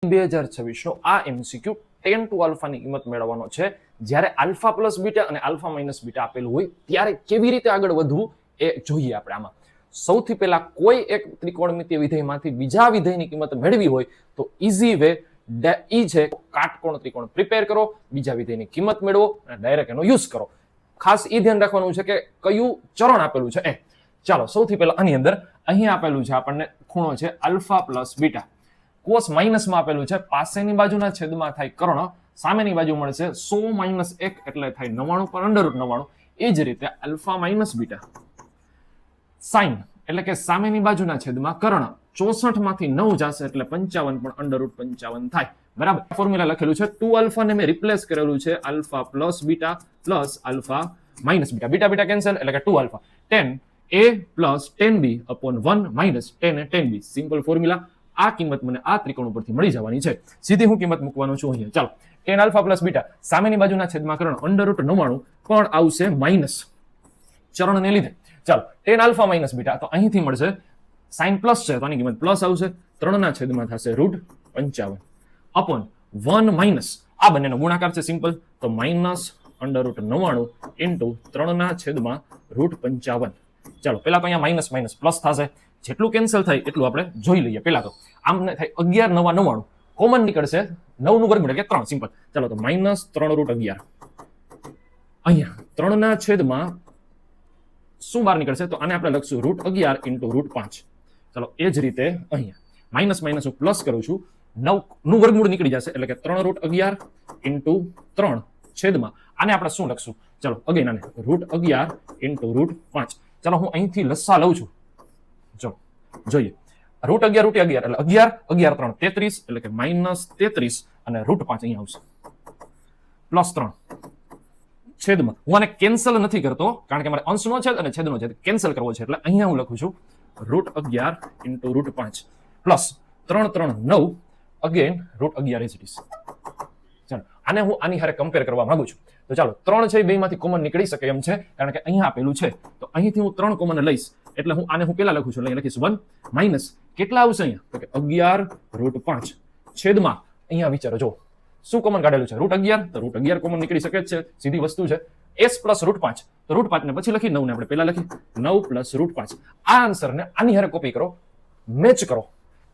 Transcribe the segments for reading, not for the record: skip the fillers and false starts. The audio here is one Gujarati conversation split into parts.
2026 નો આ MCQ 10 to આલ્ફાની કિંમત મેળવવાનો છે. જ્યારે આલ્ફા પ્લસ બીટા અને આલ્ફા માઇનસ બીટા આપેલું હોય ત્યારે કેવી રીતે આગળ વધવું એ જોઈએ આપણે આમાં. સૌથી પહેલા કોઈ એક ત્રિકોણમિતીય વિધેયમાંથી બીજા વિધેયની કિંમત મેળવી હોય તો ઈઝી વે ઈ છે કાટકોણ ત્રિકોણ પ્રિપેર કરો, બીજા વિધેયની કિંમત મેળવો અને ડાયરેક્ટ એનો યુઝ કરો. ખાસ એ ધ્યાન રાખવાનું છે કે કયું ચરણ આપેલું છે એ. ચાલો સૌથી પહેલા આની અંદર અહીં આપેલું છે આપણને ખૂણો છે આલ્ફા પ્લસ બીટા. કોસ માઇનસમાં આપેલું છે પાસેની બાજુના છેદમાં થાય કર્ણ, સામેની બાજુ મળશે 100 માઇનસ 1 એટલે થાય 99 પર અંડર રૂટ 99. એ જ રીતે આલ્ફા માઇનસ બીટા સાઇન એટલે કે સામેની બાજુના છેદમાં કર્ણ, 64 માંથી 9 જશે એટલે 55 પણ અંડર રૂટ 55 થાય. બરાબર, ફોર્મ્યુલા લખેલું છે 2 આલ્ફા ને મેં રિપ્લેસ કરેલું છે alpha plus beta plus alpha minus beta. Beta beta cancel એટલે કે 2 alpha 10a plus 10b upon 1 minus 10a 10b. Simple formula. આ કિંમત મને આ ત્રિકોણ ઉપરથી મળી જવાની છે. સીધી હું કિંમત મૂકવાનો છું અહીંયા. ચાલો 10 આલ્ફા પ્લસ બીટા સામેની બાજુના છેદમાં કર્ણ અંડર રૂટ 99 પણ આવશે માઇનસ ચરણને લીધે. ચાલો 10 આલ્ફા માઇનસ બીટા તો અહીંથી મળશે સાઇન પ્લસ છે તો આની કિંમત પ્લસ આવશે, 3 ના છેદમાં થશે રૂટ 55 અપોન 1 માઇનસ આ બંનેનો ગુણાકાર છે સિમ્પલ તો માઇનસ અંડર રૂટ 99 ઇન્ટુ 3 ના છેદમાં રૂટ 55. ચાલો પેલા તો અહીંયા માઇનસ માઇનસ પ્લસ થશે, જેટલું કેન્સલ થાય એટલું આપણે જોઈ લઈએ. પેલા તો આમ થાય 11 9 99 કોમન નીકળશે 9 નું વર્ગમૂળ એટલે 3 સિમ્પલ. ચાલો તો માઇનસ 3 રૂટ 11 અહીંયા 3 ના છેદમાં શું બહાર નીકળશે તો આને આપણે લખશું રૂટ 11 ઇન્ટુ રૂટ 5. ચાલો એ જ રીતે અહીંયા માઇનસ માઇનસ હું પ્લસ કરું છું, 9 નું વર્ગમૂળ નીકળી જશે એટલે કે 3 રૂટ 11 ઇન્ટુ 3 છેદમાં આને આપણે શું લખશું ચાલો અગેન આને રૂટ 11 ઇન્ટુ રૂટ 5. ચાલો હું અહીંથી લસ્સા લઉં છું. જો જોઈએ રૂટ 11 રૂટ 11 એટલે 11 11 3 33 એટલે કે માઇનસ 33 અને રૂટ 5 અહીંયા આવશે પ્લસ 3 છેદમાં. હું આને કેન્સલ નથી કરતો કારણ કે મારે અંશનો છેદ અને છેદનો છેદ કેન્સલ કરવો છે એટલે અહીંયા હું લખું છું root 11 into root 5 plus 3 3 9 again root 11 as it is. ચાલો આને હું આની હારે કમ્પેર કરવા માંગુ છું તો ચાલો 3 છે બેમાંથી કોમન નીકળી શકે એમ છે કારણ કે અહીંયા આપેલું છે તો અહીંથી હું 3 કોમન લઈશ એટલે હું આને હું પેલા લખું છું એટલે લખીશ 1 માઇનસ કેટલા આવશે અહીંયા તો કે 11 રૂટ 5 છેદમાં અહીંયા વિચારો જો શું કોમન કાઢેલું છે રૂટ 11 તો રૂટ 11 કોમન નીકળી શકે જ છે, સીધી વસ્તુ છે. s પ્લસ રૂટ 5 તો રૂટ 5 ને પછી લખી 9 ને આપણે પેલા લખી 9 પ્લસ રૂટ 5. આ આન્સરને આની હારે કોપી કરો, મેચ કરો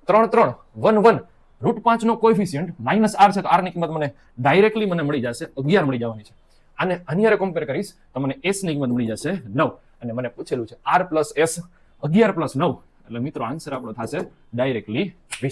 3 3 1 1 રૂટ 5 નો કોએફિશિયન્ટ માઇનસ r છે તો r ની કિંમત મને ડાયરેક્ટલી મને મળી જશે 11 મળી જવાની છે. આને આની હારે કમ્પેર કરીશ તો મને s ની કિંમત મળી જશે 9 અને મને પૂછેલું છે r પ્લસ s 11 પ્લસ 9 એટલે મિત્રો આન્સર આપણો થશે ડાયરેક્ટલી 20.